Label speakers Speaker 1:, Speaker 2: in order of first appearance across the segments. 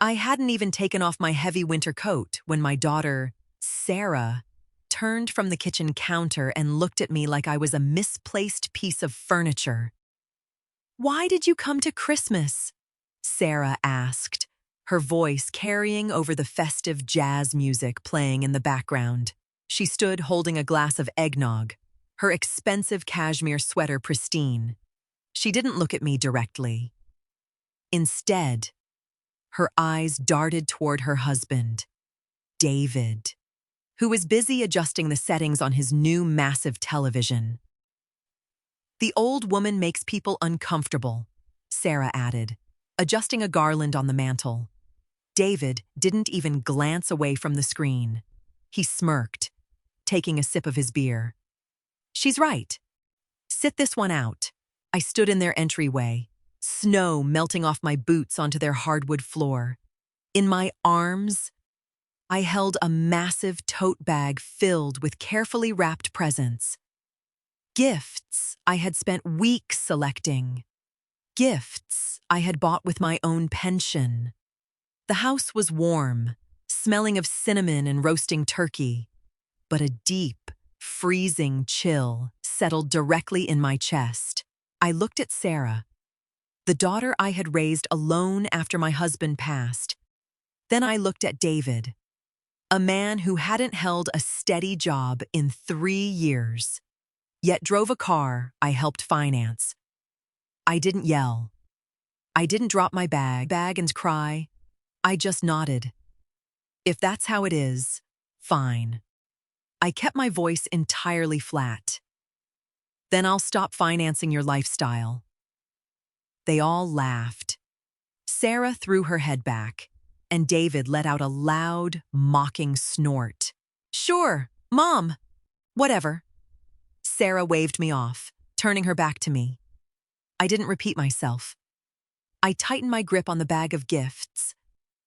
Speaker 1: I hadn't even taken off my heavy winter coat when my daughter, Sarah, turned from the kitchen counter and looked at me like I was a misplaced piece of furniture. "Why did you come to Christmas?" Sarah asked, her voice carrying over the festive jazz music playing in the background. She stood holding a glass of eggnog, her expensive cashmere sweater pristine. She didn't look at me directly. Instead, her eyes darted toward her husband, David, who was busy adjusting the settings on his new massive television. "The old woman makes people uncomfortable," Sarah added, adjusting a garland on the mantel. David didn't even glance away from the screen. He smirked, taking a sip of his beer. "She's right. Sit this one out." I stood in their entryway, snow melting off my boots onto their hardwood floor. In my arms, I held a massive tote bag filled with carefully wrapped presents. Gifts I had spent weeks selecting. Gifts I had bought with my own pension. The house was warm, smelling of cinnamon and roasting turkey, but a deep, freezing chill settled directly in my chest. I looked at Sarah, the daughter I had raised alone after my husband passed. Then I looked at David, a man who hadn't held a steady job in 3 years, yet drove a car I helped finance. I didn't yell. I didn't drop my bag and cry. I just nodded. "If that's how it is, fine." I kept my voice entirely flat. "Then I'll stop financing your lifestyle." They all laughed. Sarah threw her head back, and David let out a loud, mocking snort. "Sure, Mom. Whatever." Sarah waved me off, turning her back to me. I didn't repeat myself. I tightened my grip on the bag of gifts,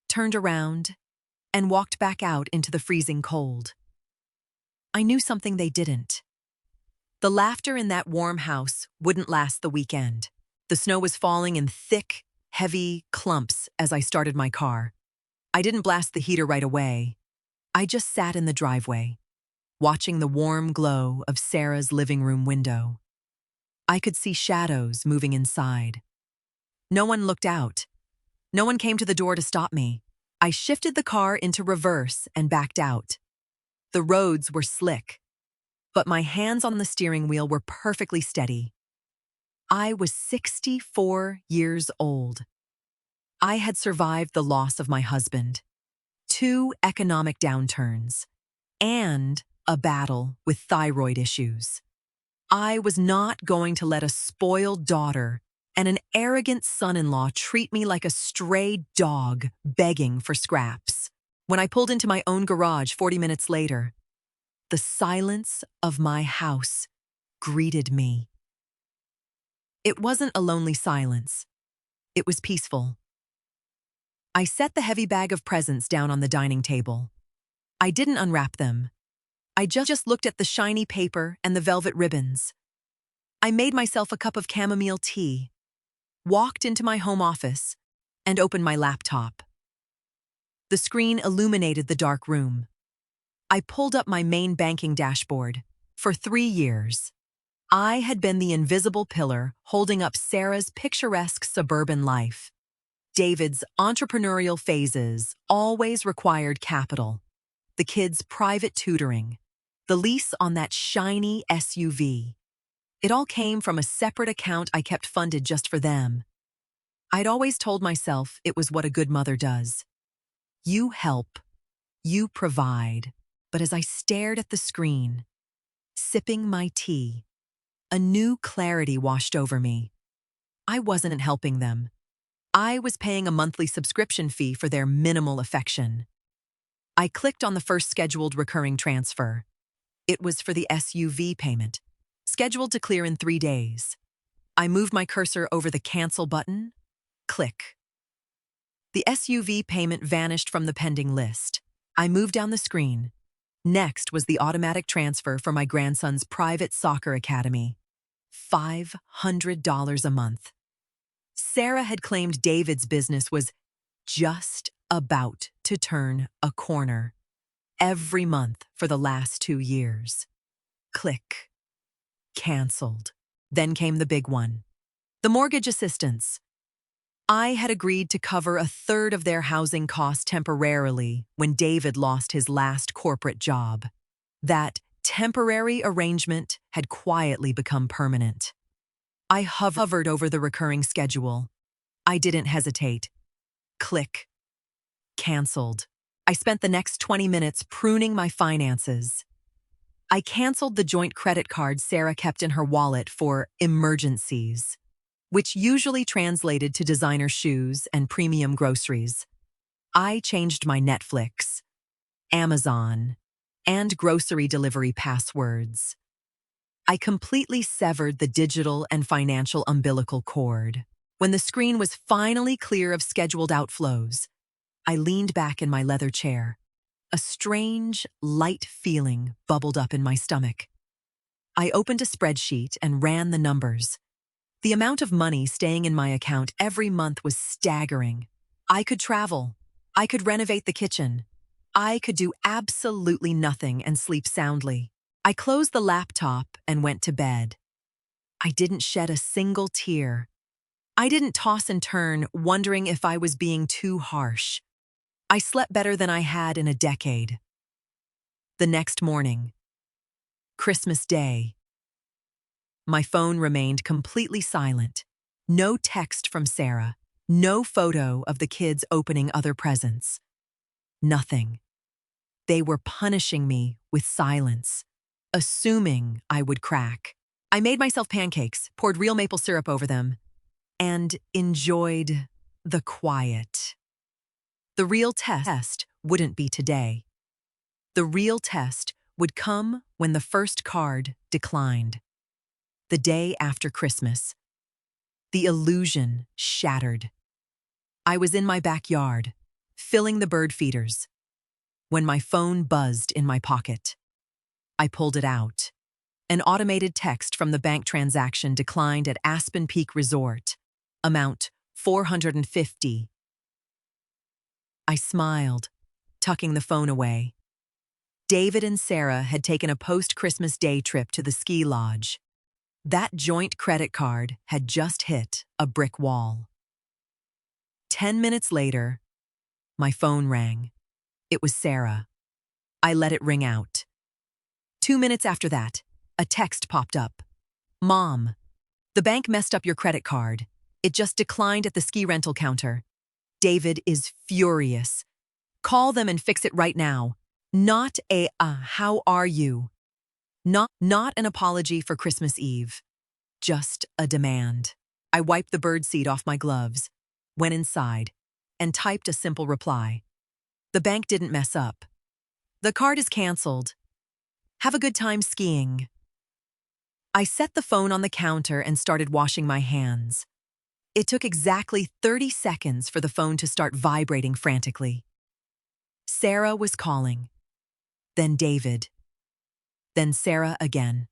Speaker 1: turned around, and walked back out into the freezing cold. I knew something they didn't. The laughter in that warm house wouldn't last the weekend. The snow was falling in thick, heavy clumps as I started my car. I didn't blast the heater right away. I just sat in the driveway, watching the warm glow of Sarah's living room window. I could see shadows moving inside. No one looked out. No one came to the door to stop me. I shifted the car into reverse and backed out. The roads were slick, but my hands on the steering wheel were perfectly steady. I was 64 years old. I had survived the loss of my husband, 2 economic downturns, and a battle with thyroid issues. I was not going to let a spoiled daughter and an arrogant son-in-law treat me like a stray dog begging for scraps. When I pulled into my own garage 40 minutes later, the silence of my house greeted me. It wasn't a lonely silence. It was peaceful. I set the heavy bag of presents down on the dining table. I didn't unwrap them. I just looked at the shiny paper and the velvet ribbons. I made myself a cup of chamomile tea, walked into my home office, and opened my laptop. The screen illuminated the dark room. I pulled up my main banking dashboard. For 3 years, I had been the invisible pillar holding up Sarah's picturesque suburban life. David's entrepreneurial phases always required capital. The kids' private tutoring, the lease on that shiny SUV. It all came from a separate account I kept funded just for them. I'd always told myself it was what a good mother does. You help, you provide. But as I stared at the screen, sipping my tea, a new clarity washed over me. I wasn't helping them. I was paying a monthly subscription fee for their minimal affection. I clicked on the first scheduled recurring transfer. It was for the SUV payment, scheduled to clear in 3 days. I moved my cursor over the cancel button. Click. The SUV payment vanished from the pending list. I moved down the screen. Next was the automatic transfer for my grandson's private soccer academy. $500 a month. Sarah had claimed David's business was just about to turn a corner. Every month for the last 2 years. Click. Canceled. Then came the big one. The mortgage assistance. I had agreed to cover a third of their housing costs temporarily when David lost his last corporate job. That temporary arrangement had quietly become permanent. I hovered over the recurring schedule. I didn't hesitate. Click. Canceled. I spent the next 20 minutes pruning my finances. I canceled the joint credit card Sarah kept in her wallet for emergencies, which usually translated to designer shoes and premium groceries. I changed my Netflix, Amazon, and grocery delivery passwords. I completely severed the digital and financial umbilical cord. When the screen was finally clear of scheduled outflows, I leaned back in my leather chair. A strange, light feeling bubbled up in my stomach. I opened a spreadsheet and ran the numbers. The amount of money staying in my account every month was staggering. I could travel. I could renovate the kitchen. I could do absolutely nothing and sleep soundly. I closed the laptop and went to bed. I didn't shed a single tear. I didn't toss and turn, wondering if I was being too harsh. I slept better than I had in a decade. The next morning, Christmas Day, my phone remained completely silent. No text from Sarah, no photo of the kids opening other presents. Nothing. They were punishing me with silence, assuming I would crack. I made myself pancakes, poured real maple syrup over them, and enjoyed the quiet. The real test wouldn't be today. The real test would come when the first card declined. The day after Christmas. The illusion shattered. I was in my backyard, filling the bird feeders, when my phone buzzed in my pocket. I pulled it out. An automated text from the bank transaction declined at Aspen Peak Resort. Amount $450. I smiled, tucking the phone away. David and Sarah had taken a post-Christmas Day trip to the ski lodge. That joint credit card had just hit a brick wall. 10 minutes later, my phone rang. It was Sarah. I let it ring out. 2 minutes after that, a text popped up. Mom, the bank messed up your credit card. It just declined at the ski rental counter. David is furious. Call them and fix it right now. Not a, how are you? Not an apology for Christmas Eve. Just a demand. I wiped the birdseed off my gloves, went inside, and typed a simple reply. The bank didn't mess up. The card is canceled. Have a good time skiing. I set the phone on the counter and started washing my hands. It took exactly 30 seconds for the phone to start vibrating frantically. Sarah was calling. Then David. Then Sarah again.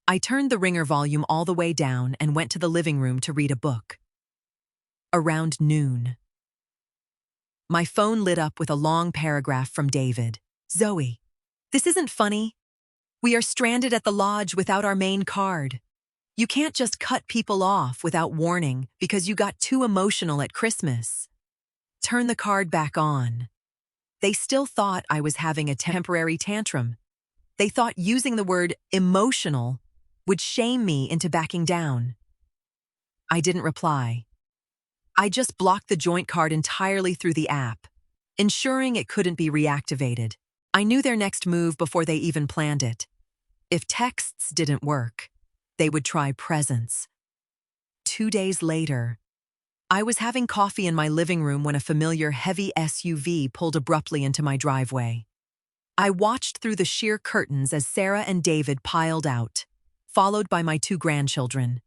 Speaker 1: I turned the ringer volume all the way down and went to the living room to read a book. Around noon, my phone lit up with a long paragraph from David. Zoe, this isn't funny. We are stranded at the lodge without our main card. You can't just cut people off without warning because you got too emotional at Christmas. Turn the card back on. They still thought I was having a temporary tantrum. They thought using the word emotional would shame me into backing down. I didn't reply. I just blocked the joint card entirely through the app, ensuring it couldn't be reactivated. I knew their next move before they even planned it. If texts didn't work, they would try presents. 2 days later, I was having coffee in my living room when a familiar heavy SUV pulled abruptly into my driveway. I watched through the sheer curtains as Sarah and David piled out, followed by my 2 grandchildren.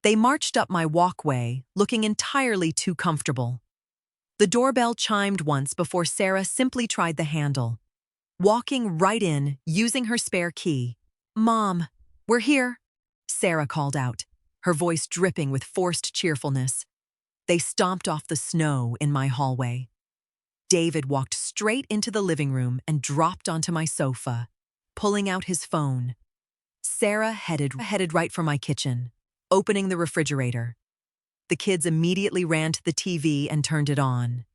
Speaker 1: They marched up my walkway, looking entirely too comfortable. The doorbell chimed once before Sarah simply tried the handle, walking right in, using her spare key. Mom, we're here, Sarah called out, her voice dripping with forced cheerfulness. They stomped off the snow in my hallway. David walked straight into the living room and dropped onto my sofa, pulling out his phone. Sarah headed right for my kitchen, opening the refrigerator. The kids immediately ran to the TV and turned it on.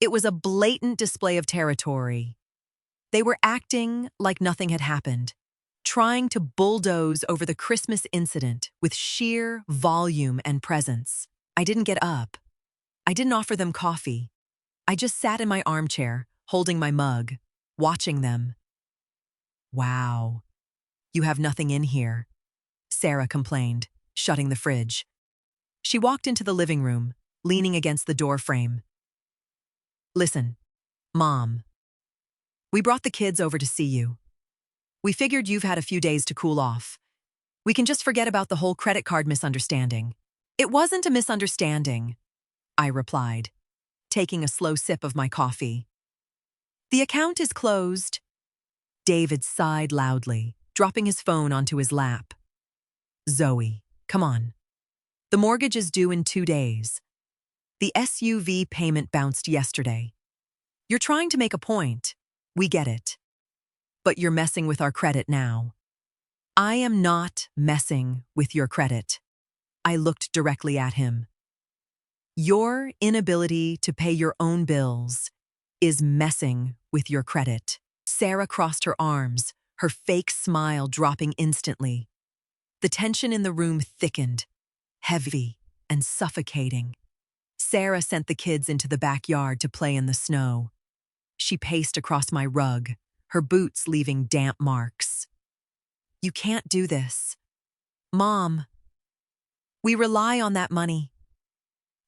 Speaker 1: It was a blatant display of territory. They were acting like nothing had happened, trying to bulldoze over the Christmas incident with sheer volume and presence. I didn't get up. I didn't offer them coffee. I just sat in my armchair, holding my mug, watching them. "Wow, you have nothing in here," Sarah complained, shutting the fridge. She walked into the living room, leaning against the door frame. "Listen, Mom. We brought the kids over to see you. We figured you've had a few days to cool off. We can just forget about the whole credit card misunderstanding." "It wasn't a misunderstanding," I replied, taking a slow sip of my coffee. "The account is closed." David sighed loudly, dropping his phone onto his lap. "Zoe, come on. The mortgage is due in 2 days. The SUV payment bounced yesterday. You're trying to make a point. We get it. But you're messing with our credit now." "I am not messing with your credit." I looked directly at him. "Your inability to pay your own bills is messing with your credit." Sarah crossed her arms, her fake smile dropping instantly. The tension in the room thickened, heavy and suffocating. Sarah sent the kids into the backyard to play in the snow. She paced across my rug, her boots leaving damp marks. "You can't do this. Mom, we rely on that money.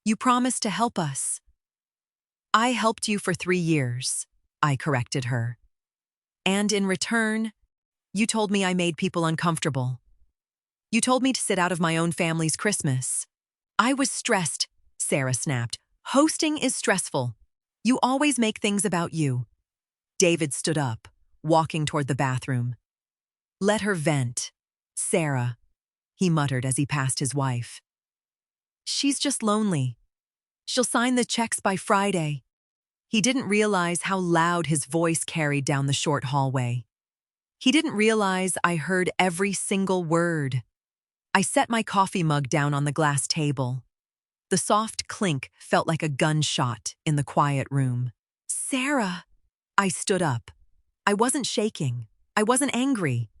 Speaker 1: You promised to help us." "I helped you for 3 years," I corrected her. "And in return, you told me I made people uncomfortable. You told me to sit out of my own family's Christmas." "I was stressed," Sarah snapped. "Hosting is stressful. You always make things about you." David stood up, walking toward the bathroom. "Let her vent, Sarah," he muttered as he passed his wife. "She's just lonely. She'll sign the checks by Friday." He didn't realize how loud his voice carried down the short hallway. He didn't realize I heard every single word. I set my coffee mug down on the glass table. The soft clink felt like a gunshot in the quiet room. "Sarah!" I stood up. I wasn't shaking. I wasn't angry.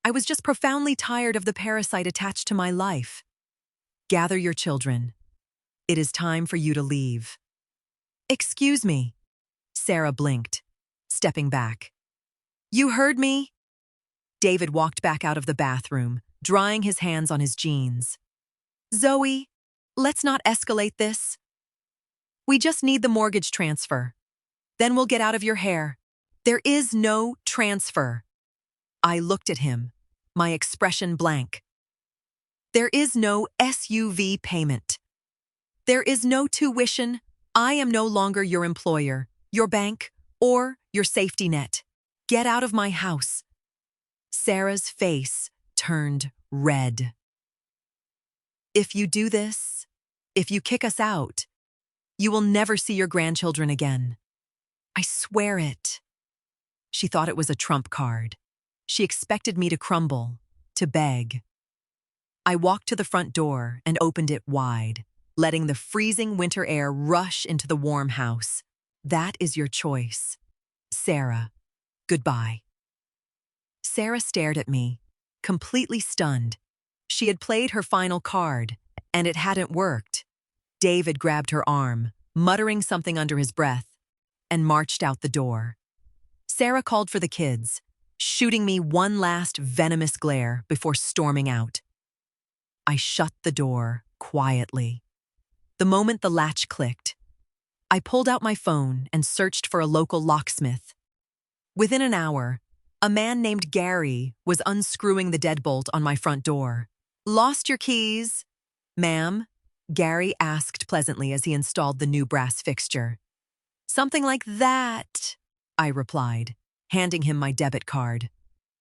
Speaker 1: I was just profoundly tired of the parasite attached to my life. "Gather your children. It is time for you to leave." "Excuse me." Sarah blinked, stepping back. "You heard me?" David walked back out of the bathroom, drying his hands on his jeans. "Zoe, let's not escalate this. We just need the mortgage transfer. Then we'll get out of your hair." "There is no transfer." I looked at him, my expression blank. "There is no SUV payment. There is no tuition. I am no longer your employer, your bank, or your safety net. Get out of my house." Sarah's face turned red. "If you do this, if you kick us out, you will never see your grandchildren again. I swear it." She thought it was a trump card. She expected me to crumble, to beg. I walked to the front door and opened it wide, letting the freezing winter air rush into the warm house. "That is your choice. Sarah, goodbye." Sarah stared at me, completely stunned. She had played her final card, and it hadn't worked. David grabbed her arm, muttering something under his breath, and marched out the door. Sarah called for the kids, shooting me one last venomous glare before storming out. I shut the door quietly. The moment the latch clicked, I pulled out my phone and searched for a local locksmith. Within an hour, a man named Gary was unscrewing the deadbolt on my front door. "Lost your keys, ma'am?" Gary asked pleasantly as he installed the new brass fixture. "Something like that," I replied, handing him my debit card.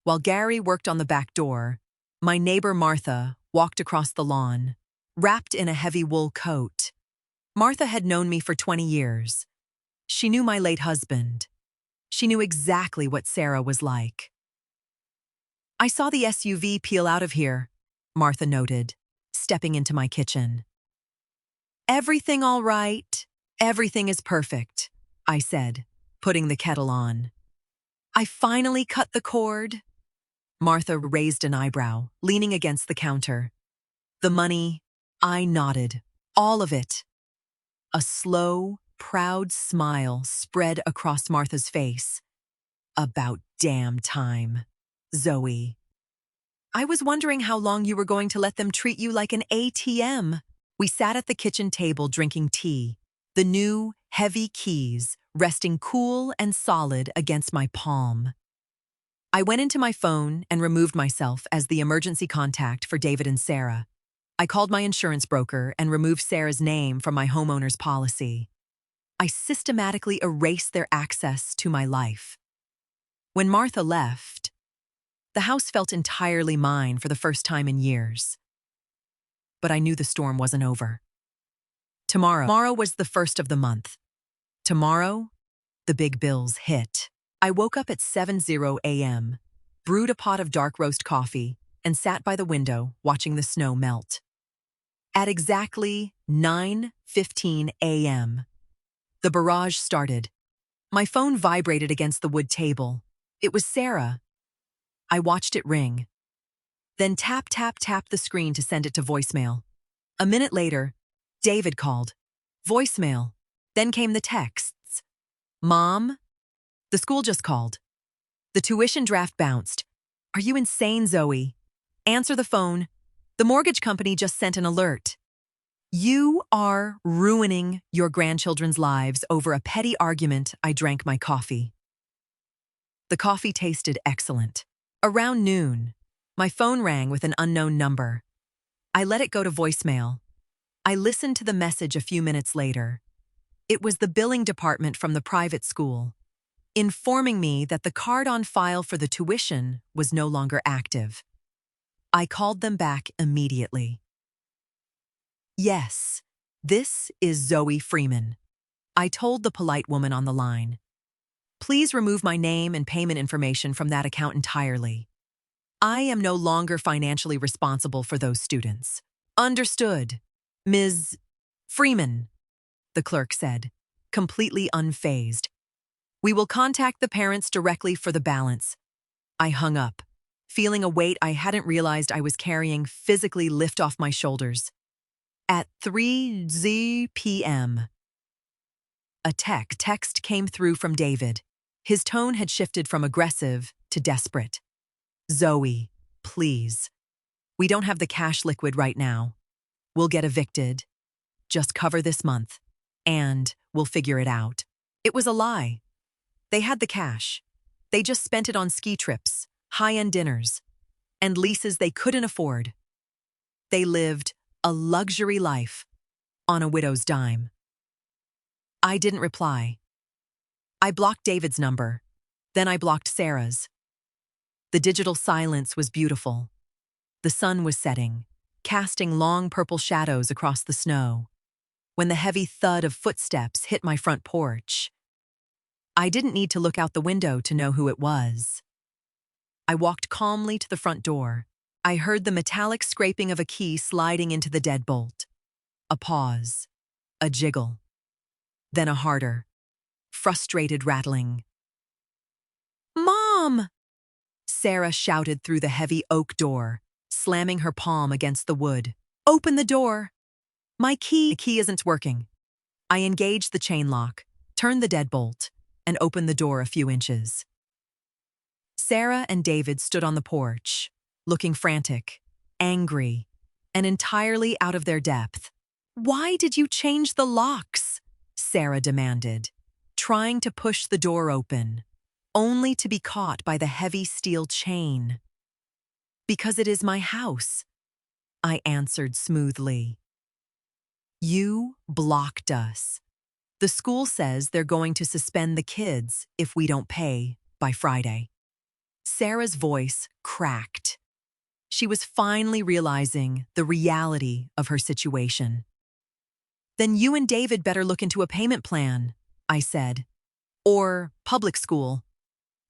Speaker 1: While Gary worked on the back door, my neighbor Martha walked across the lawn, wrapped in a heavy wool coat. Martha had known me for 20 years. She knew my late husband. She knew exactly what Sarah was like. I saw the SUV peel out of here, Martha noted, stepping into my kitchen. Everything all right. Everything is perfect, I said, putting the kettle on. I finally cut the cord. Martha raised an eyebrow, leaning against the counter. The money, I nodded. All of it. A slow, proud smile spread across Martha's face. About damn time, Zoe. I was wondering how long you were going to let them treat you like an ATM. We sat at the kitchen table drinking tea, the new, heavy keys resting cool and solid against my palm. I went into my phone and removed myself as the emergency contact for David and Sarah. I called my insurance broker and removed Sarah's name from my homeowner's policy. I systematically erased their access to my life. When Martha left, the house felt entirely mine for the first time in years. But I knew the storm wasn't over. Tomorrow was the first of the month. Tomorrow, the big bills hit. I woke up at 7:00 a.m., brewed a pot of dark roast coffee, and sat by the window watching the snow melt. At exactly 9:15 a.m., the barrage started. My phone vibrated against the wood table. It was Sarah. I watched it ring, then tap the screen to send it to voicemail. A minute later, David called. Voicemail. Then came the texts. Mom, the school just called. The tuition draft bounced. Are you insane, Zoe? Answer the phone. The mortgage company just sent an alert. You are ruining your grandchildren's lives over a petty argument. I drank my coffee. The coffee tasted excellent. Around noon, my phone rang with an unknown number. I let it go to voicemail. I listened to the message a few minutes later. It was the billing department from the private school, informing me that the card on file for the tuition was no longer active. I called them back immediately. Yes, this is Zoe Freeman. I told the polite woman on the line. Please remove my name and payment information from that account entirely. I am no longer financially responsible for those students. Understood, Ms. Freeman, the clerk said, completely unfazed. We will contact the parents directly for the balance. I hung up, feeling a weight I hadn't realized I was carrying physically lift off my shoulders. At 3:00 p.m., a text came through from David. His tone had shifted from aggressive to desperate. Zoe, please. We don't have the cash liquid right now. We'll get evicted. Just cover this month, and we'll figure it out. It was a lie. They had the cash. They just spent it on ski trips, high-end dinners, and leases they couldn't afford. They lived a luxury life on a widow's dime. I didn't reply. I blocked David's number. Then I blocked Sarah's. The digital silence was beautiful. The sun was setting, casting long purple shadows across the snow. When the heavy thud of footsteps hit my front porch, I didn't need to look out the window to know who it was. I walked calmly to the front door. I heard the metallic scraping of a key sliding into the deadbolt. A pause. A jiggle. Then a harder, frustrated rattling. Mom! Sarah shouted through the heavy oak door, slamming her palm against the wood. Open the door! My key isn't working. I engaged the chain lock, turned the deadbolt, and opened the door a few inches. Sarah and David stood on the porch, looking frantic, angry, and entirely out of their depth. Why did you change the locks? Sarah demanded, trying to push the door open, only to be caught by the heavy steel chain. Because it is my house, I answered smoothly. You blocked us. The school says they're going to suspend the kids if we don't pay by Friday. Sarah's voice cracked. She was finally realizing the reality of her situation. Then you and David better look into a payment plan, I said. Or public school.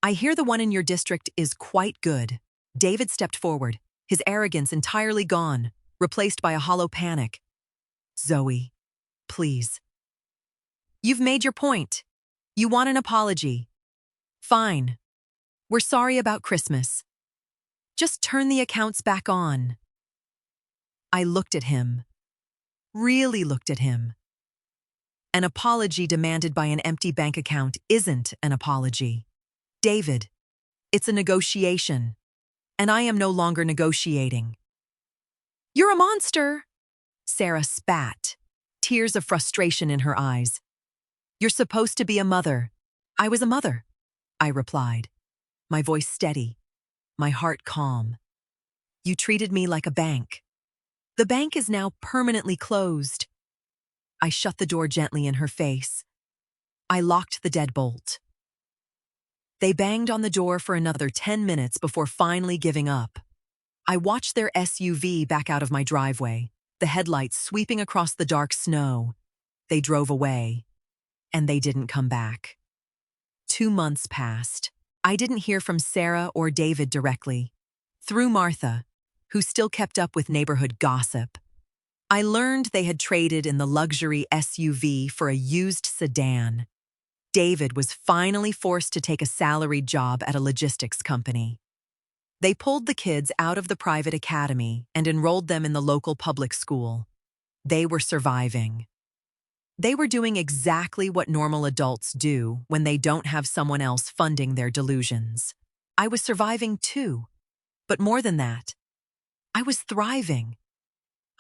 Speaker 1: I hear the one in your district is quite good. David stepped forward, his arrogance entirely gone, replaced by a hollow panic. Zoe, please. You've made your point. You want an apology. Fine. We're sorry about Christmas. Just turn the accounts back on. I looked at him. Really looked at him. An apology demanded by an empty bank account isn't an apology. David, it's a negotiation, and I am no longer negotiating. You're a monster, Sarah spat, tears of frustration in her eyes. You're supposed to be a mother. I was a mother, I replied, my voice steady, my heart calm. You treated me like a bank. The bank is now permanently closed. I shut the door gently in her face. I locked the deadbolt. They banged on the door for another 10 minutes before finally giving up. I watched their SUV back out of my driveway, the headlights sweeping across the dark snow. They drove away, and they didn't come back. 2 months passed. I didn't hear from Sarah or David directly. Through Martha, who still kept up with neighborhood gossip, I learned they had traded in the luxury SUV for a used sedan. David was finally forced to take a salaried job at a logistics company. They pulled the kids out of the private academy and enrolled them in the local public school. They were surviving. They were doing exactly what normal adults do when they don't have someone else funding their delusions. I was surviving too. But more than that, I was thriving.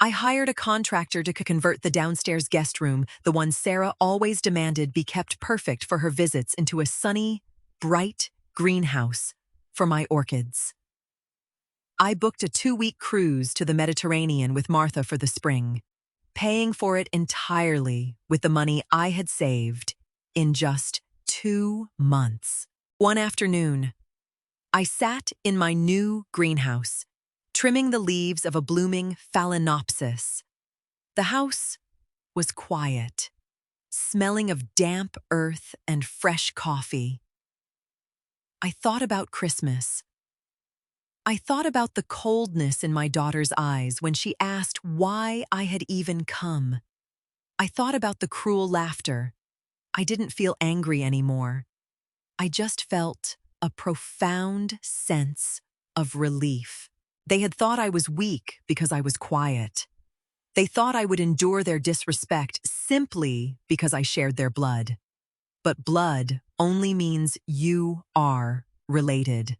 Speaker 1: I hired a contractor to convert the downstairs guest room, the one Sarah always demanded be kept perfect for her visits, into a sunny, bright greenhouse for my orchids. I booked a 2-week cruise to the Mediterranean with Martha for the spring, paying for it entirely with the money I had saved in just 2 months. One afternoon, I sat in my new greenhouse, trimming the leaves of a blooming phalaenopsis. The house was quiet, smelling of damp earth and fresh coffee. I thought about Christmas. I thought about the coldness in my daughter's eyes when she asked why I had even come. I thought about the cruel laughter. I didn't feel angry anymore. I just felt a profound sense of relief. They had thought I was weak because I was quiet. They thought I would endure their disrespect simply because I shared their blood. But blood only means you are related.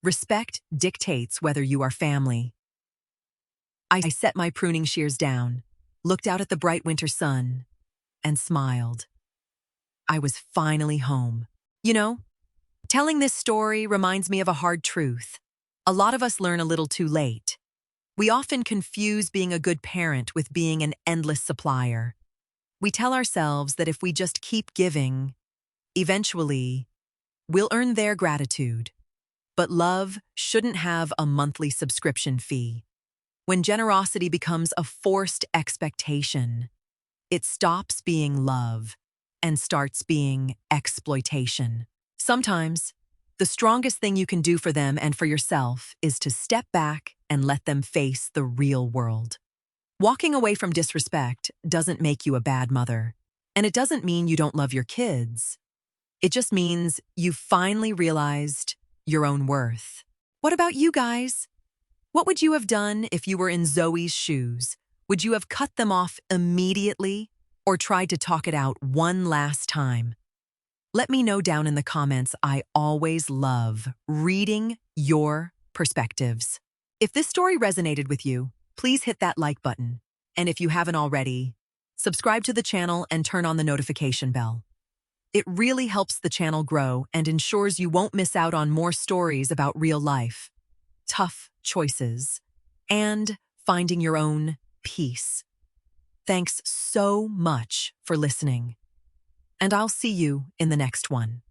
Speaker 1: Respect dictates whether you are family. I set my pruning shears down, looked out at the bright winter sun, and smiled. I was finally home. You know, telling this story reminds me of a hard truth. A lot of us learn a little too late. We often confuse being a good parent with being an endless supplier. We tell ourselves that if we just keep giving, eventually, we'll earn their gratitude. But love shouldn't have a monthly subscription fee. When generosity becomes a forced expectation, it stops being love and starts being exploitation. Sometimes, the strongest thing you can do for them and for yourself is to step back and let them face the real world. Walking away from disrespect doesn't make you a bad mother, and it doesn't mean you don't love your kids. It just means you've finally realized your own worth. What about you guys? What would you have done if you were in Zoe's shoes? Would you have cut them off immediately or tried to talk it out one last time? Let me know down in the comments. I always love reading your perspectives. If this story resonated with you, please hit that like button. And if you haven't already, subscribe to the channel and turn on the notification bell. It really helps the channel grow and ensures you won't miss out on more stories about real life, tough choices, and finding your own peace. Thanks so much for listening, and I'll see you in the next one.